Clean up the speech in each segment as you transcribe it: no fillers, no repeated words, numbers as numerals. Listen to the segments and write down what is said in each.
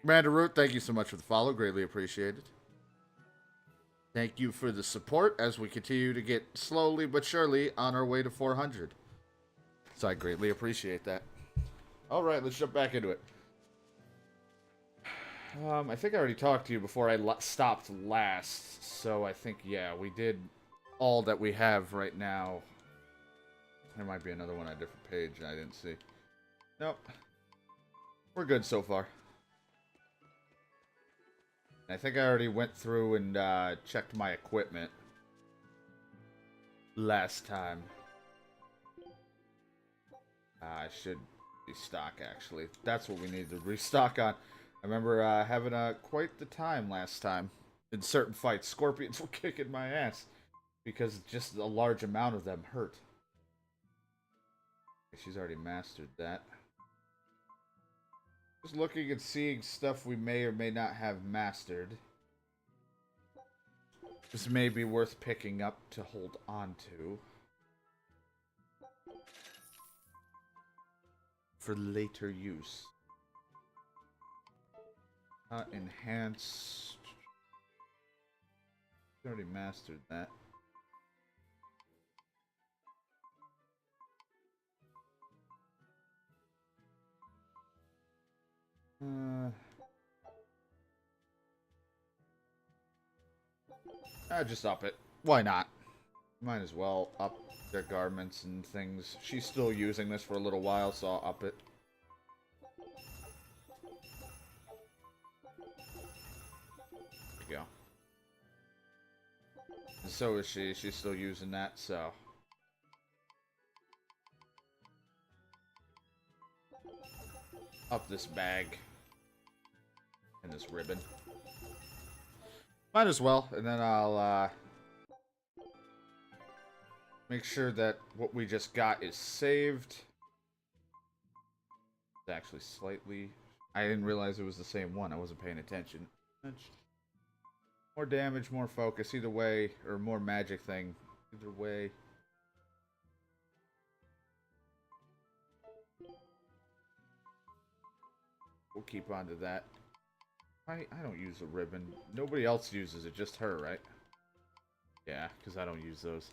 Mandaroot, thank you so much for the follow. Greatly appreciated. Thank you for the support as we continue to get slowly but surely on our way to 400. So I greatly appreciate that. Alright, let's jump back into it. I think I already talked to you before I stopped last. So I think, yeah, we did all that we have right now. There might be another one on a different page I didn't see. Nope. We're good so far. I think I already went through and checked my equipment last time. I should restock, actually. That's what we need to restock on. I remember having quite the time last time. In certain fights, scorpions were kicking my ass. Because just a large amount of them hurt. She's already mastered that. Just looking and seeing stuff we may or may not have mastered. This may be worth picking up to hold on to. For later use. Enhance. Already mastered that. Just up it. Why not? Might as well up their garments and things. She's still using this for a little while, so I'll up it. There we go. And so is she. She's still using that, so... Up this bag. And this ribbon. Might as well, and then I'll make sure that what we just got is saved. It's actually slightly... I didn't realize it was the same one. I wasn't paying attention. More damage, more focus, either way, or more magic thing. Either way. We'll keep on to that. I don't use a ribbon. Nobody else uses it, just her, right? Yeah, because I don't use those.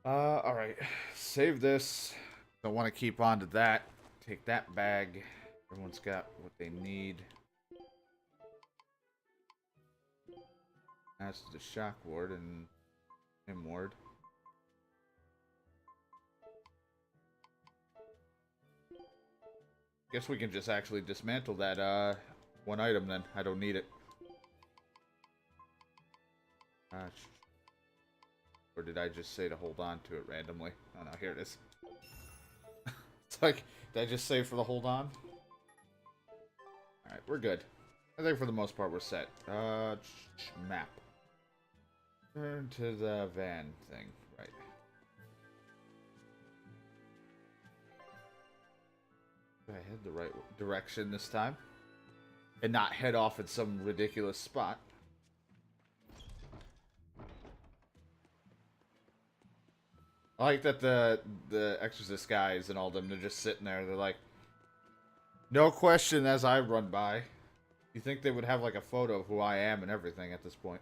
Alright. Save this. Don't want to keep on to that. Take that bag. Everyone's got what they need. That's the shock ward and him ward. Guess we can just actually dismantle that one item then. I don't need it. Or did I just say to hold on to it randomly? Oh no, here it is. It's like, did I just say for the hold on? Alright, we're good. I think for the most part we're set. Map. Turn to the van thing. Right. I head the right direction this time. And not head off at some ridiculous spot. I like that the Exorcist guys and all them, they're just sitting there. They're like, no question as I run by. You think they would have like a photo of who I am and everything at this point.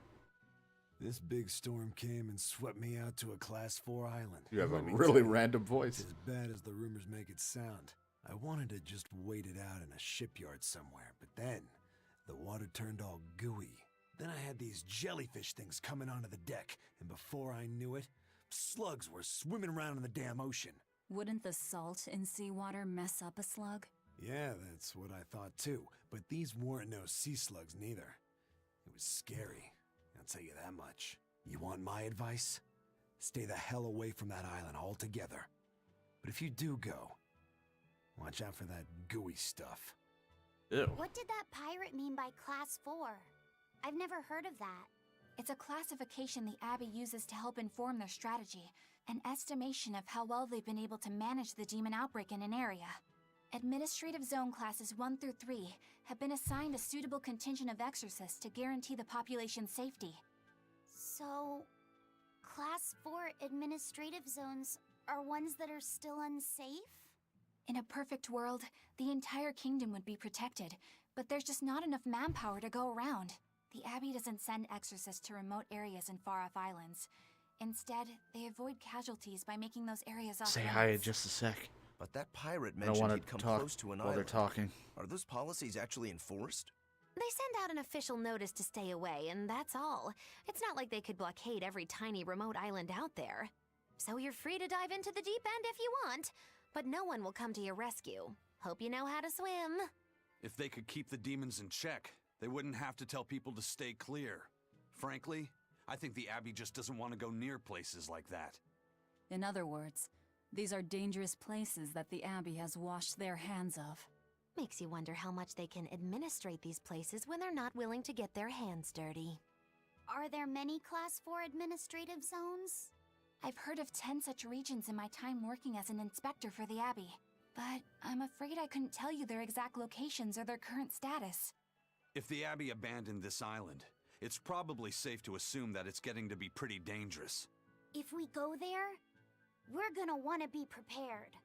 This big storm came and swept me out to a Class 4 island. You have a really random voice. It's as bad as the rumors make it sound. I wanted to just wait it out in a shipyard somewhere, but then the water turned all gooey. Then I had these jellyfish things coming onto the deck, and before I knew it, slugs were swimming around in the damn ocean. Wouldn't the salt in seawater mess up a slug? Yeah, that's what I thought too, but these weren't no sea slugs neither. It was scary, I'll tell you that much. You want my advice? Stay the hell away from that island altogether. But if you do go, watch out for that gooey stuff. Ew. What did that pirate mean by Class 4? I've never heard of that. It's a classification the Abbey uses to help inform their strategy, an estimation of how well they've been able to manage the demon outbreak in an area. Administrative Zone Classes 1 through 3 have been assigned a suitable contingent of exorcists to guarantee the population's safety. So, Class 4 administrative zones are ones that are still unsafe? In a perfect world, the entire kingdom would be protected, but there's just not enough manpower to go around. The Abbey doesn't send exorcists to remote areas and far-off islands. Instead, they avoid casualties by making those areas off Say limits. hi in just a sec. But that pirate I don't mentioned want he'd to come talk close to an while they're island. talking. Are those policies actually enforced? They send out an official notice to stay away, and that's all. It's not like they could blockade every tiny remote island out there. So you're free to dive into the deep end if you want, but no one will come to your rescue. Hope you know how to swim. If they could keep the demons in check, they wouldn't have to tell people to stay clear. Frankly, I think the Abbey just doesn't want to go near places like that. In other words, these are dangerous places that the Abbey has washed their hands of. Makes you wonder how much they can administrate these places when they're not willing to get their hands dirty. Are there many Class 4 administrative zones? I've heard of 10 such regions in my time working as an inspector for the Abbey, but I'm afraid I couldn't tell you their exact locations or their current status. If the Abbey abandoned this island, it's probably safe to assume that it's getting to be pretty dangerous. If we go there, we're gonna want to be prepared.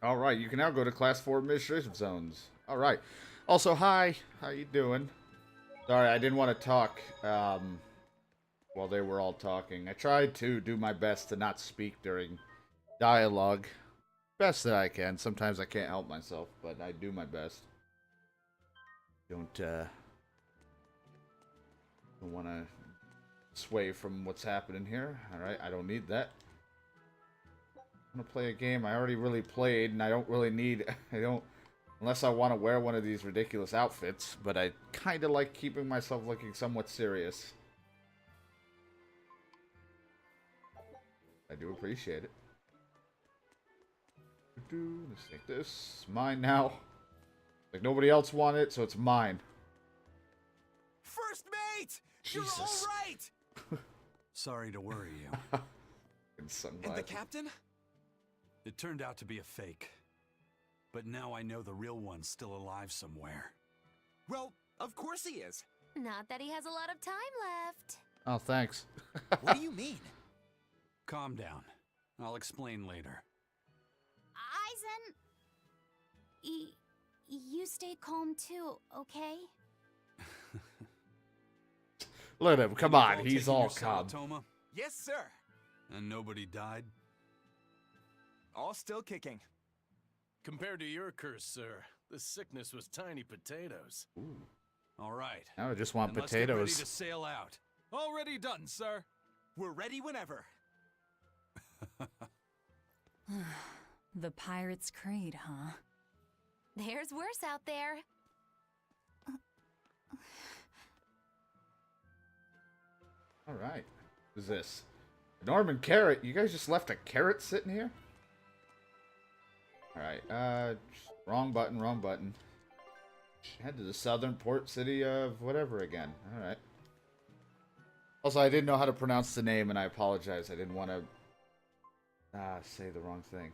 Alright, you can now go to Class 4 administrative zones. Alright. Also, hi. How you doing? Sorry, I didn't want to talk while they were all talking. I tried to do my best to not speak during dialogue. Best that I can. Sometimes I can't help myself, but I do my best. Don't want to sway from what's happening here. Alright, I don't need that. I'm gonna play a game I already really played, and I don't really need... Unless I want to wear one of these ridiculous outfits, but I kind of like keeping myself looking somewhat serious. I do appreciate it. Let's take this. It's mine now. Like nobody else wanted it, so it's mine. First mate! Jesus. You're all right! Sorry to worry you. And the Sunglasses. captain? It turned out to be a fake. But now I know the real one's still alive somewhere. Well, of course he is. Not that he has a lot of time left. Oh, thanks. What do you mean? Calm down. I'll explain later. Aizen... You stay calm too, okay? Look at him. Come You've on. He's taken all your calm. Salatoma, Yes, sir. and nobody died? All still kicking. Compared to your curse, sir, this sickness was tiny potatoes. All right. Now I just want Then let's get ready potatoes. to sail out. Already done, sir. We're ready whenever. The Pirate's Creed, huh? There's worse out there. Alright. Who's this? Norman Carrot. You guys just left a carrot sitting here? Alright. Wrong button, wrong button. Head to the southern port city of whatever again. Alright. Also, I didn't know how to pronounce the name, and I apologize. I didn't want to say the wrong thing.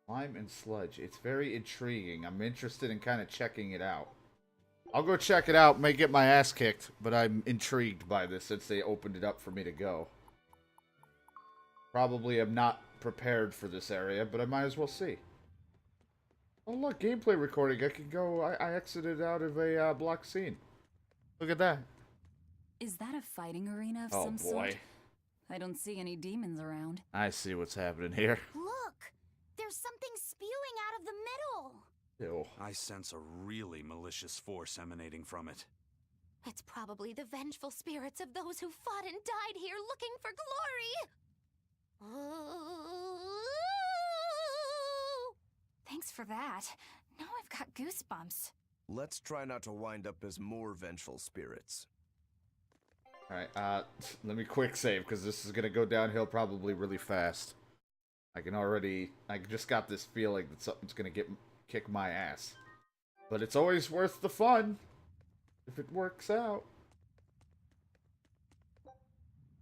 Slime and sludge. It's very intriguing. I'm interested in kind of checking it out. I'll go check it out. May get my ass kicked, but I'm intrigued by this since they opened it up for me to go. Probably am not prepared for this area, but I might as well see. Oh look, gameplay recording. I can go. I exited out of a block scene. Look at that. Is that a fighting arena of Oh some boy. sort? I don't see any demons around. I see what's happening here. Look! There's something spewing out of the middle! Ew. I sense a really malicious force emanating from it. It's probably the vengeful spirits of those who fought and died here looking for glory. Thanks for that. Now I've got goosebumps. Let's try not to wind up as more vengeful spirits. Alright, let me quick save, because this is going to go downhill probably really fast. I just got this feeling that something's going to kick my ass. But it's always worth the fun, if it works out.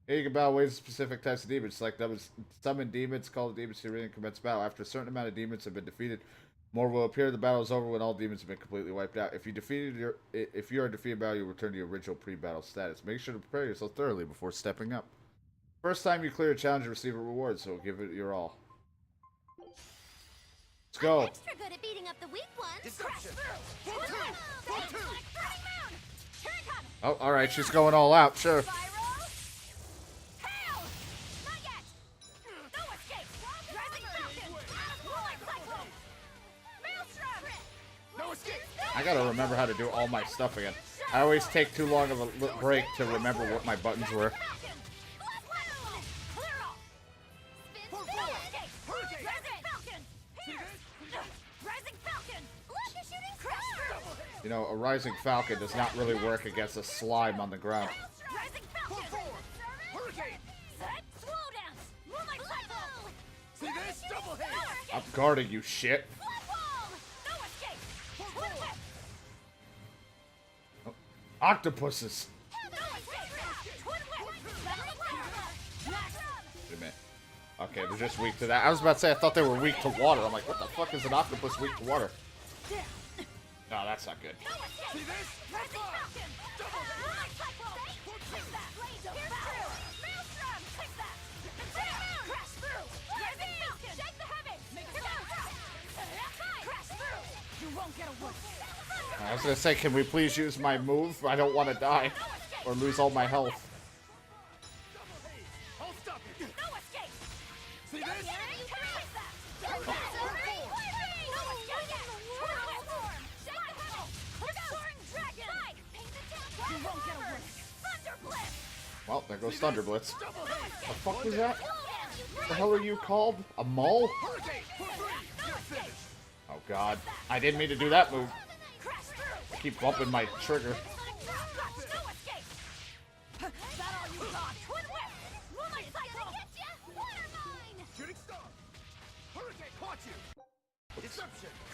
Here you can battle waves of specific types of demons. Select that was summon demons, call the demons to arena and commence battle. After a certain amount of demons have been defeated, more will appear. The battle is over when all demons have been completely wiped out. If you are defeated battle, you'll return to your original pre-battle status. Make sure to prepare yourself thoroughly before stepping up. First time you clear a challenge, you receive a reward, so give it your all. Let's go. Extra good at beating up the weak ones. Deception. Oh, all right. She's going all out. Sure. I gotta remember how to do all my stuff again. I always take too long of a break to remember what my buttons were. You know, a rising falcon does not really work against a slime on the ground. I'm guarding you, shit. Oh, octopuses. Wait a minute. Okay, they're just weak to that. I was about to say I thought they were weak to water. I'm like, what the fuck is an octopus weak to water? No, that's not good. I was gonna say, can we please use my move? I don't want to die or lose all my health. Well, there goes Thunderblitz. The fuck was that? What the hell are you called? A mole? Oh god. I didn't mean to do that move. I keep bumping my trigger.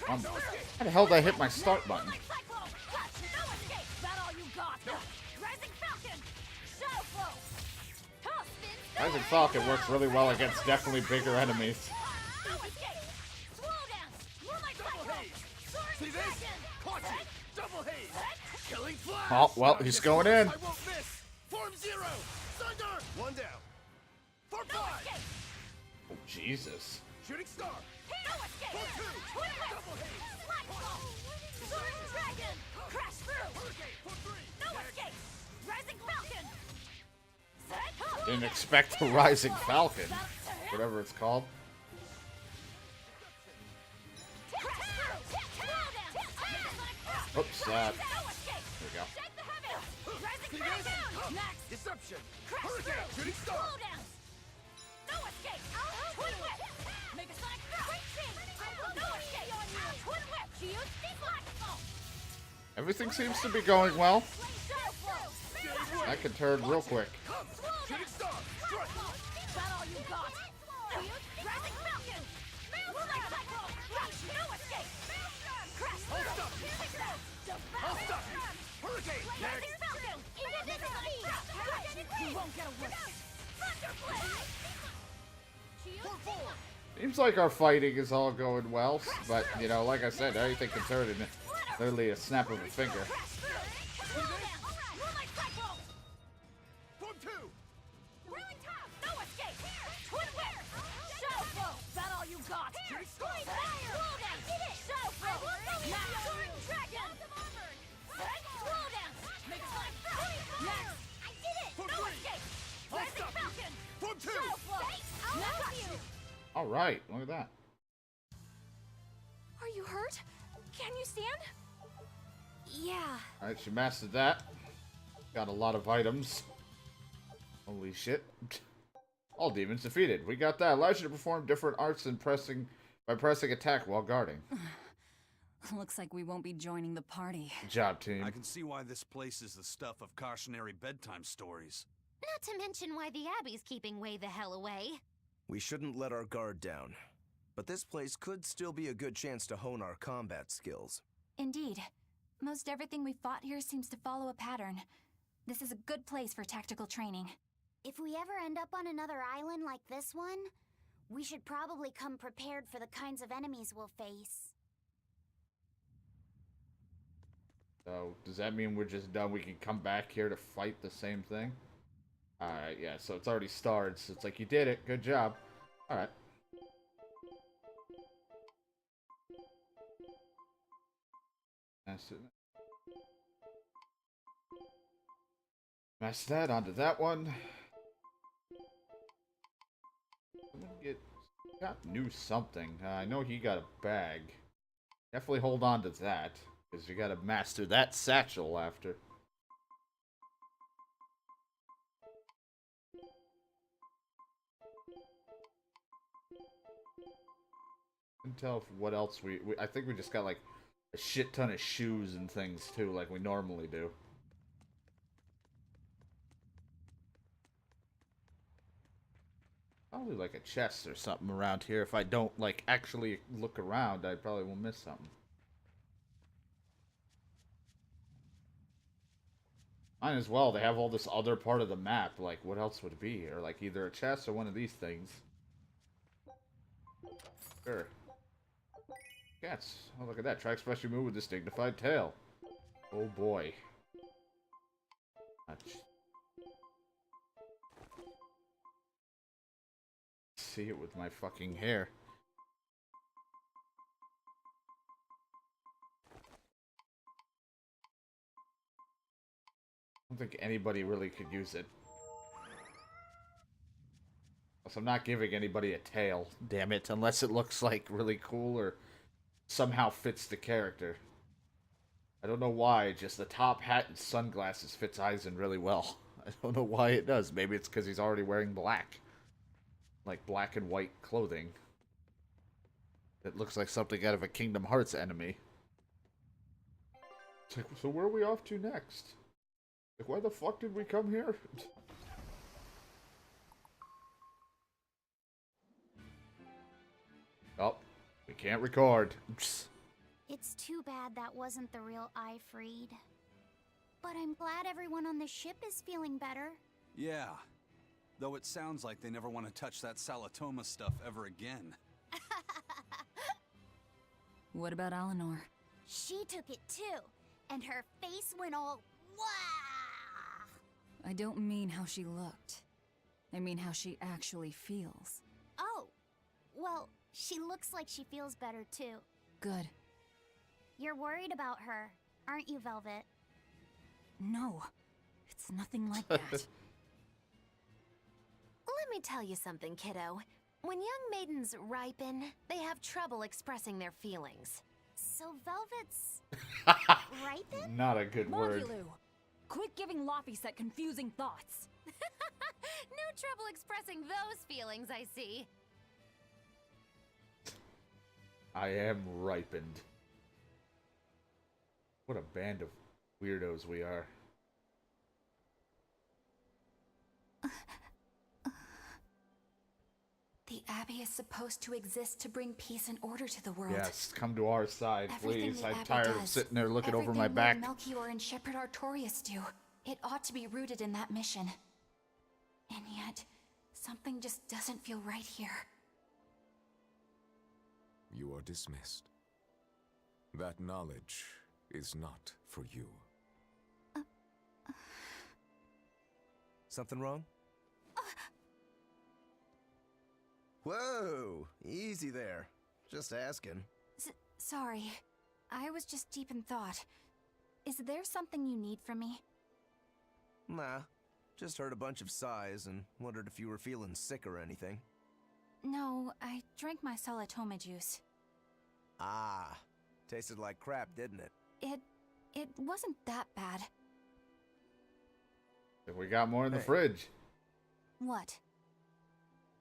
How the hell did I hit my start button? Rising Falcon works really well against definitely bigger enemies. Oh, well, he's going in. Oh, Jesus. Shooting star. Didn't expect the Rising Falcon, whatever it's called. Oops, there we go. Deception. Hurricane. Shooting star. Everything seems to be going well. I can turn real quick. Seems like our fighting is all going well, but, you know, like I said, everything can turn in literally a snap of a finger. All right, look at that. Are you hurt? Can you stand? Yeah. All right, she mastered that. Got a lot of items. Holy shit. All demons defeated. We got that. Allows you to perform different arts and by pressing attack while guarding. Looks like we won't be joining the party. Good job, team. I can see why this place is the stuff of cautionary bedtime stories. Not to mention why the Abbey's keeping way the hell away. We shouldn't let our guard down. But this place could still be a good chance to hone our combat skills. Indeed. Most everything we fought here seems to follow a pattern. This is a good place for tactical training. If we ever end up on another island like this one, we should probably come prepared for the kinds of enemies we'll face. So, does that mean we're just done? We can come back here to fight the same thing? Alright, yeah, so it's already started, so it's like, you did it, good job. Alright. That's it. Mash that onto that one. Got new something. I know he got a bag. Definitely hold on to that, because you gotta master that satchel after. I can tell what else we I think we just got like a shit ton of shoes and things too, like we normally do. Probably like a chest or something around here. If I don't like actually look around, I probably will miss something. Might as well. They have all this other part of the map. Like, what else would it be? Or like either a chest or one of these things. Sure. Cats. Oh, look at that. Try express your move with this dignified tail. Oh boy. See it with my fucking hair. I don't think anybody really could use it. Plus, I'm not giving anybody a tail, damn it, unless it looks like really cool or somehow fits the character. I don't know why, just the top hat and sunglasses fits Aizen really well. I don't know why it does. Maybe it's because he's already wearing black. Like black and white clothing. It looks like something out of a Kingdom Hearts enemy. It's like, so where are we off to next? Like, why the fuck did we come here? Oh, we can't record. It's too bad that wasn't the real Ifreed. But I'm glad everyone on the ship is feeling better. Yeah. Though it sounds like they never want to touch that Salatoma stuff ever again. What about Eleanor? She took it too, and her face went all wah! I don't mean how she looked. I mean how she actually feels. Oh, well, she looks like she feels better too. Good. You're worried about her, aren't you, Velvet? No, it's nothing like that. Let me tell you something, kiddo. When young maidens ripen, they have trouble expressing their feelings. So Velvet's ripen? Not a good word. Modulu, quit giving Laphicet confusing thoughts. No trouble expressing those feelings, I see. I am ripened. What a band of weirdos we are. The Abbey is supposed to exist to bring peace and order to the world. Yes, come to our side, Everything please. the I'm Abbey tired of does, sitting there looking over my back. Everything Melchior and Shepherd Artorias do. It ought to be rooted in that mission. And yet, something just doesn't feel right here. You are dismissed. That knowledge is not for you. Something wrong? Whoa! Easy there. Just asking. Sorry. I was just deep in thought. Is there something you need from me? Nah. Just heard a bunch of sighs and wondered if you were feeling sick or anything. No, I drank my Salatoma juice. Ah. Tasted like crap, didn't it? It wasn't that bad. We got more in the Hey. fridge. What?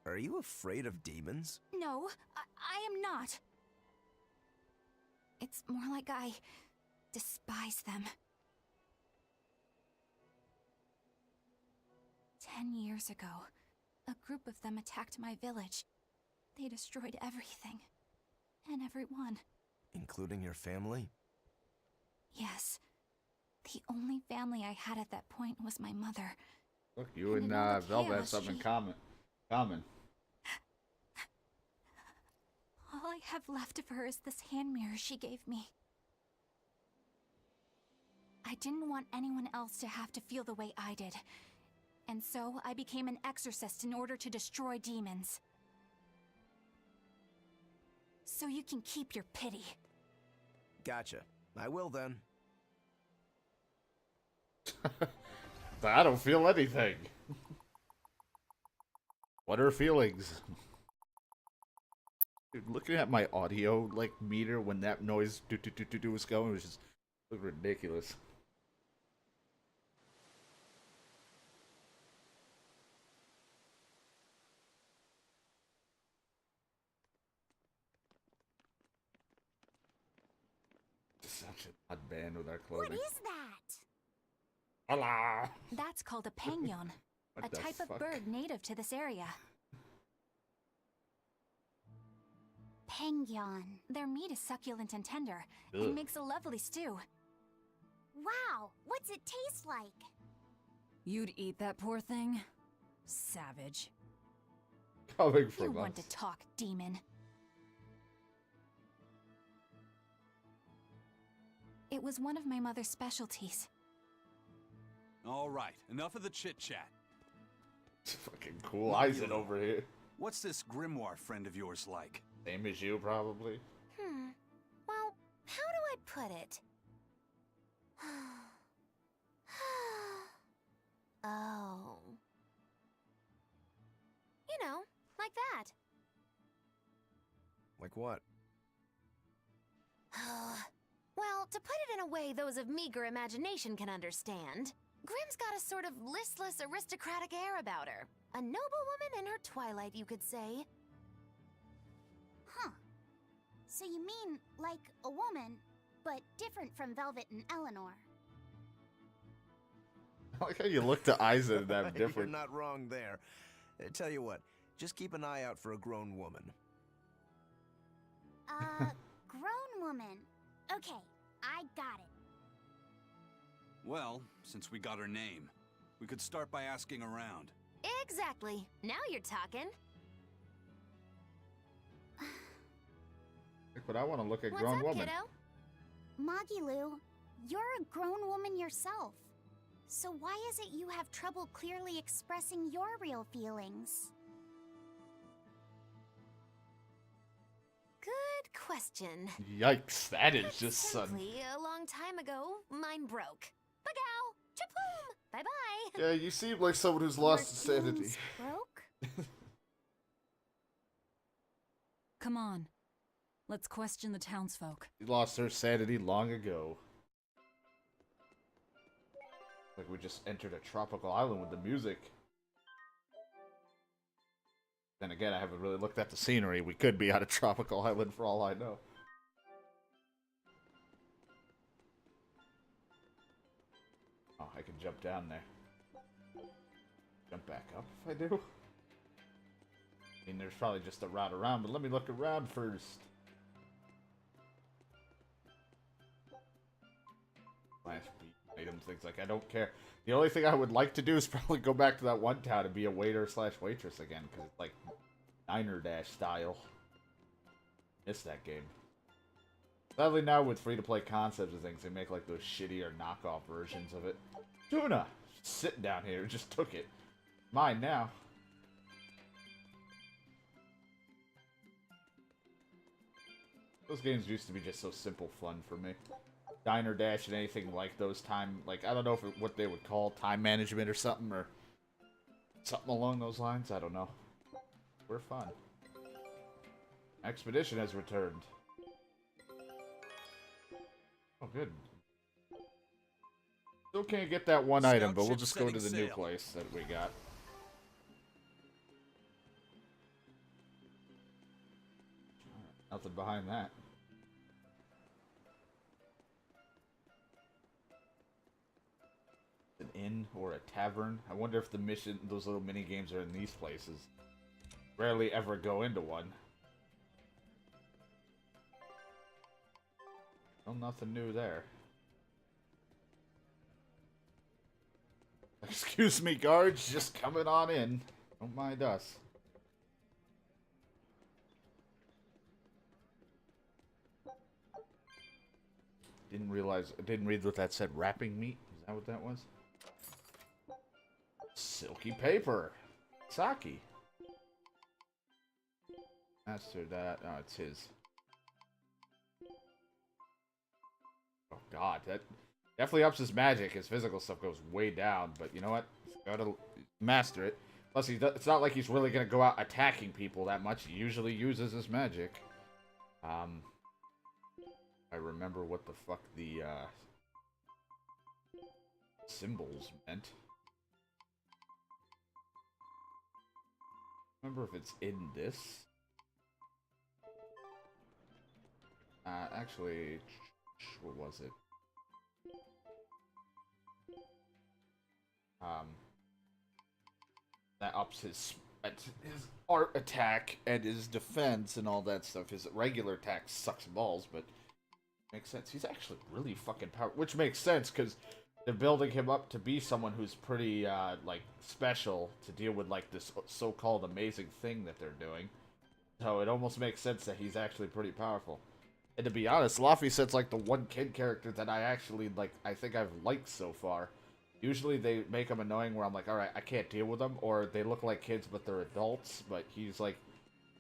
Are you afraid of demons? No, I am not. It's more like I despise them. 10 years ago, a group of them attacked my village. They destroyed everything. And everyone. Including your family? Yes. The only family I had at that point was my mother. Look, you And and in all the Velvet have chaos, something in she- common. All I have left of her is this hand mirror she gave me. I didn't want anyone else to have to feel the way I did. And so I became an exorcist in order to destroy demons. so you can keep your pity. Gotcha. I will then. I don't feel anything. What are feelings? Dude, looking at my audio like meter when that noise was going, it was just looked ridiculous. Such an odd band with our clothing. What is that? Hola! That's called a penguin, a type of bird native to this area. Penguin. Their meat is succulent and tender, Ugh. and makes a lovely stew. Wow, what's it taste like? You'd eat that poor thing? Savage. Coming You from want us. to talk, demon. It was one of my mother's specialties. All right, enough of the chit-chat. Fucking cool Eisen over here. What's this grimoire friend of yours like? Same as you, probably. Well, how do I put it? Oh. You know, like that. Like what? Well, to put it in a way those of meager imagination can understand, Grimm's got a sort of listless, aristocratic air about her. A noble woman in her twilight, you could say. Huh. So you mean like a woman, but different from Velvet and Eleanor. I like how you look to Eisen and that You're different. not wrong there. Tell you what, just keep an eye out for a grown woman. Grown woman. Okay, I got it. Well, since we got her name, we could start by asking around. Exactly. Now you're talking. But I want to look at What's grown up, woman. kiddo? Magilu, you're a grown woman yourself. So why is it you have trouble clearly expressing your real feelings? Good question. Yikes, that is just sudden. Simply, a long time ago, mine broke. Bagow! Chapoom! Bye-bye! Yeah, you seem like someone who's lost Your sanity. feelings broke? Come on. Let's question the townsfolk. She lost her sanity long ago. Like we just entered a tropical island with the music. Then again, I haven't really looked at the scenery. We could be on a tropical island for all I know. Oh, I can jump down there. Jump back up if I do. I mean, there's probably just a route around, but let me look around first. Last beat items, things like I don't care. The only thing I would like to do is probably go back to that one town and be a waiter slash waitress again, because it's like Diner Dash style. Miss that game. Sadly now with free-to-play concepts and things, they make like those shitty or knockoff versions of it. Tuna! Sitting down here, just took it. Mine now. Those games used to be just so simple fun for me. Diner Dash and anything like those time, like, I don't know if what they would call time management or something along those lines, I don't know. We're fun. Expedition has returned. Oh, good. Still can't get that one Scout item, but we'll ship just go to the setting new sail. place that we got. Nothing behind that. An inn or a tavern. I wonder if the mission, those little mini games are in these places. Rarely ever go into one. Well, nothing new there. Excuse me, guards, just coming on in. Don't mind us. Didn't read what that said. Wrapping meat? Is that what that was? Silky paper. Saki. Master that. Oh, it's his. god, that definitely ups his magic. His physical stuff goes way down, but you know what? He's gotta master it. Plus, it's not like he's really gonna go out attacking people that much. He usually uses his magic. I remember what the fuck the symbols meant. Remember if it's in this? Actually, what was it? That ups his art attack and his defense and all that stuff. His regular attack sucks balls, but makes sense. He's actually really fucking powerful, which makes sense because they're building him up to be someone who's pretty like special to deal with like this so-called amazing thing that they're doing. So it almost makes sense that he's actually pretty powerful. And to be honest, Laffy Set's like the one kid character that I actually like. I think I've liked so far. Usually they make him annoying where I'm like, alright, I can't deal with them, or they look like kids but they're adults, but he's like,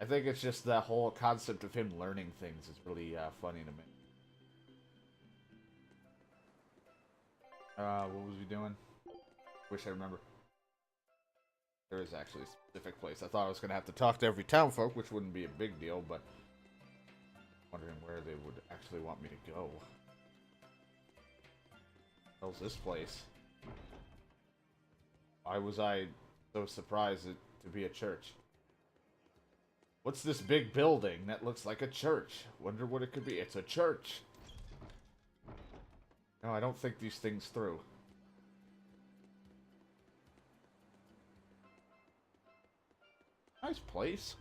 I think it's just the whole concept of him learning things is really funny to me. What was we doing? Wish I remember. There is actually a specific place. I thought I was going to have to talk to every town folk, which wouldn't be a big deal, but wondering where they would actually want me to go. How's this place? Why was I so surprised to be a church? What's this big building that looks like a church? Wonder what it could be. It's a church. No, I don't think these things through. Nice place.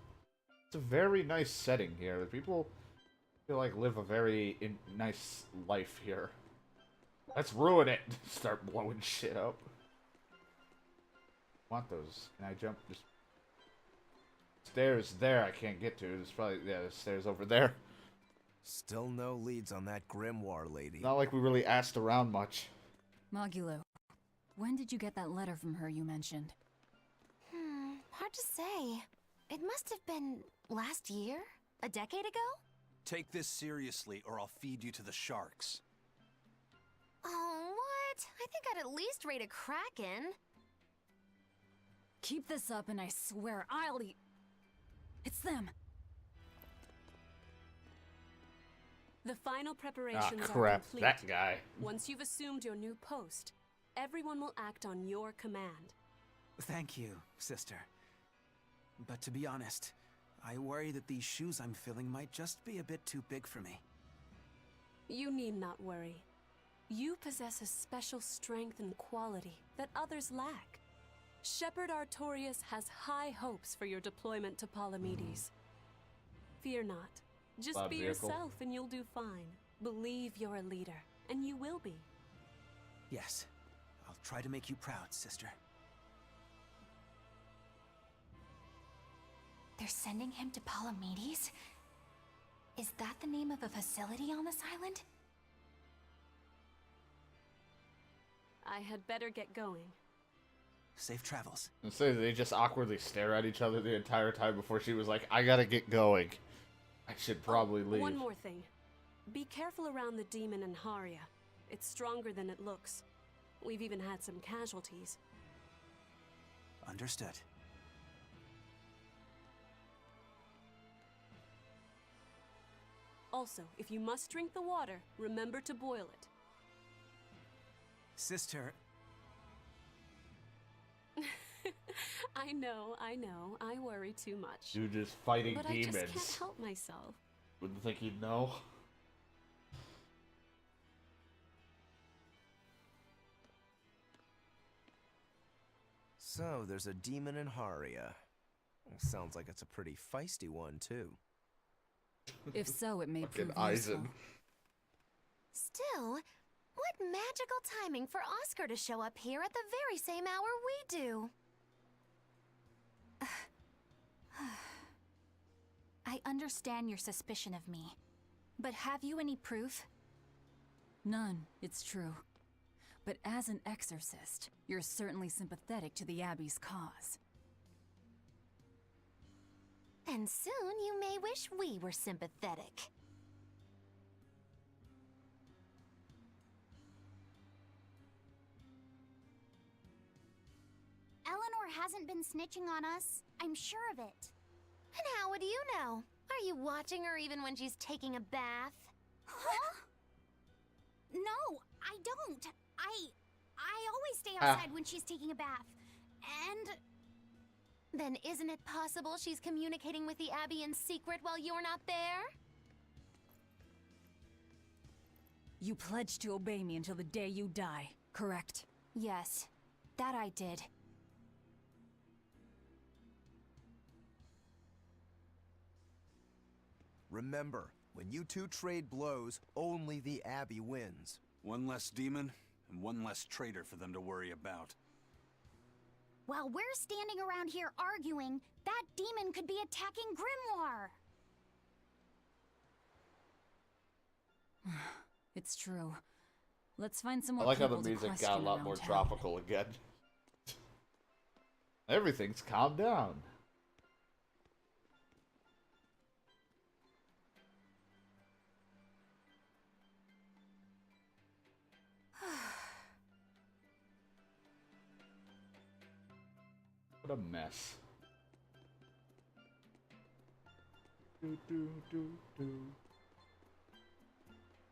It's a very nice setting here. The people feel like live a very nice life here. Let's ruin it. Start blowing shit up. Want those? Can I jump? Just stairs there. I can't get to. There's probably there's stairs over there. Still no leads on that grimoire lady. Not like we really asked around much. Magulu, when did you get that letter from her you mentioned? Hard to say. It must have been last year? A decade ago? Take this seriously, or I'll feed you to the sharks. Oh, what? I think I'd at least rate a kraken. Keep this up and I swear I'll eat... It's them. The final preparations Ah, crap. are complete. That guy. Once you've assumed your new post, everyone will act on your command. Thank you, sister. But to be honest, I worry that these shoes I'm filling might just be a bit too big for me. You need not worry. You possess a special strength and quality that others lack. Shepherd Artorias has high hopes for your deployment to Palamedes. Fear not. Just Loud be vehicle. yourself and you'll do fine. Believe you're a leader, and you will be. Yes, I'll try to make you proud, sister. They're sending him to Palamedes? Is that the name of a facility on this island? I had better get going. Safe travels. And so they just awkwardly stare at each other the entire time before she was like, I gotta get going. I should probably leave. One more thing. Be careful around the demon in Haria. It's stronger than it looks. We've even had some casualties. Understood. Also, if you must drink the water, remember to boil it. Sister... I know. I worry too much. You just fighting but demons. I just can't help myself. Wouldn't think he'd know. So, there's a demon in Haria. Sounds like it's a pretty feisty one, too. If so, it may prove Fucking useful. Eisen. Still, what magical timing for Oscar to show up here at the very same hour we do. I understand your suspicion of me, but have you any proof? None, it's true. But as an exorcist, you're certainly sympathetic to the Abbey's cause. And soon you may wish we were sympathetic. hasn't been snitching on us. I'm sure of it. And how would you know? Are you watching her even when she's taking a bath? Huh? No, I don't. I always stay outside when she's taking a bath. And... Then isn't it possible she's communicating with the Abbey in secret while you're not there? You pledged to obey me until the day you die, correct? Yes, that I did. Remember, when you two trade blows, only the Abbey wins. One less demon, and one less traitor for them to worry about. While we're standing around here arguing, that demon could be attacking Grimoire. It's true. Let's find some I more like how people the to music question got a lot around more town. tropical again. Everything's calmed down. What a mess. Do, do, do, do.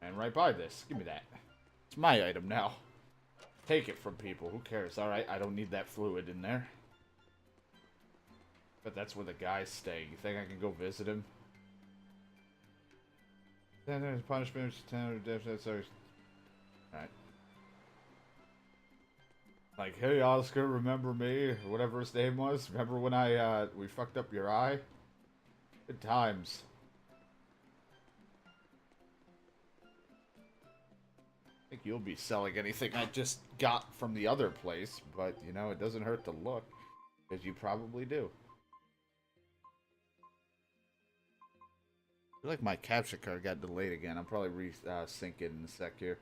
And right by this. Give me that. It's my item now. Take it from people. Who cares? Alright, I don't need that fluid in there. But that's where the guy's staying. You think I can go visit him? Then there's punishment. Alright. Like, hey Oscar, remember me? Or whatever his name was. Remember when we fucked up your eye? Good times. I think you'll be selling anything I just got from the other place, but you know, it doesn't hurt to look, because you probably do. I feel like my capture card got delayed again. I'll probably re-sync it in a sec here.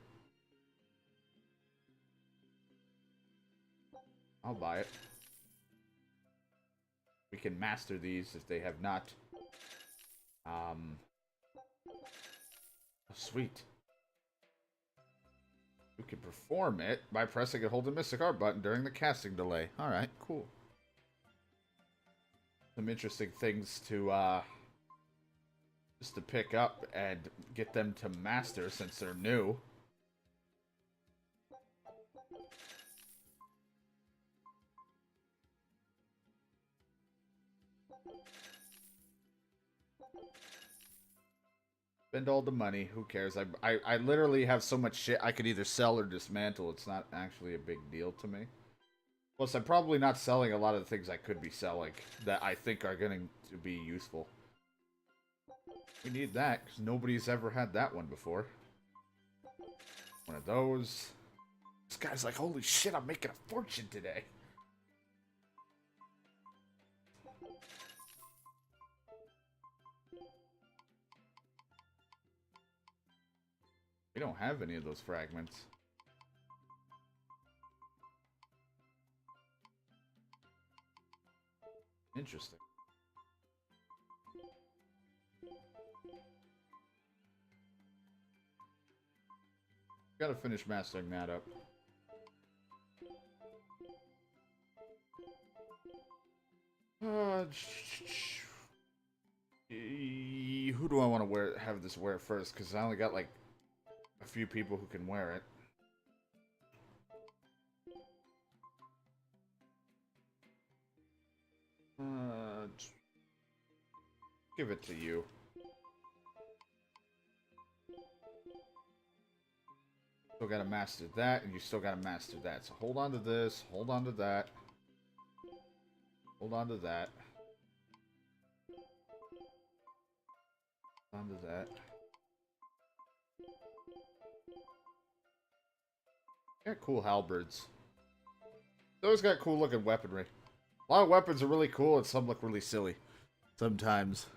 I'll buy it. We can master these if they have not. Oh, sweet. We can perform it by pressing and holding the Mystic Art button during the casting delay. Alright, cool. Some interesting things to, just to pick up and get them to master since they're new. Spend all the money. Who cares? I literally have so much shit I could either sell or dismantle. It's not actually a big deal to me. Plus, I'm probably not selling a lot of the things I could be selling that I think are going to be useful. We need that, because nobody's ever had that one before. One of those. This guy's like, holy shit, I'm making a fortune today. We don't have any of those fragments. Interesting. Gotta finish mastering that up. Who do I want to have this wear first? Because I only got like a few people who can wear it. Give it to you. Still gotta master that, and you still gotta master that. So hold on to this, hold on to that. Hold on to that. Hold on to that. Got cool halberds. Those got cool looking weaponry. A lot of weapons are really cool and some look really silly. Sometimes.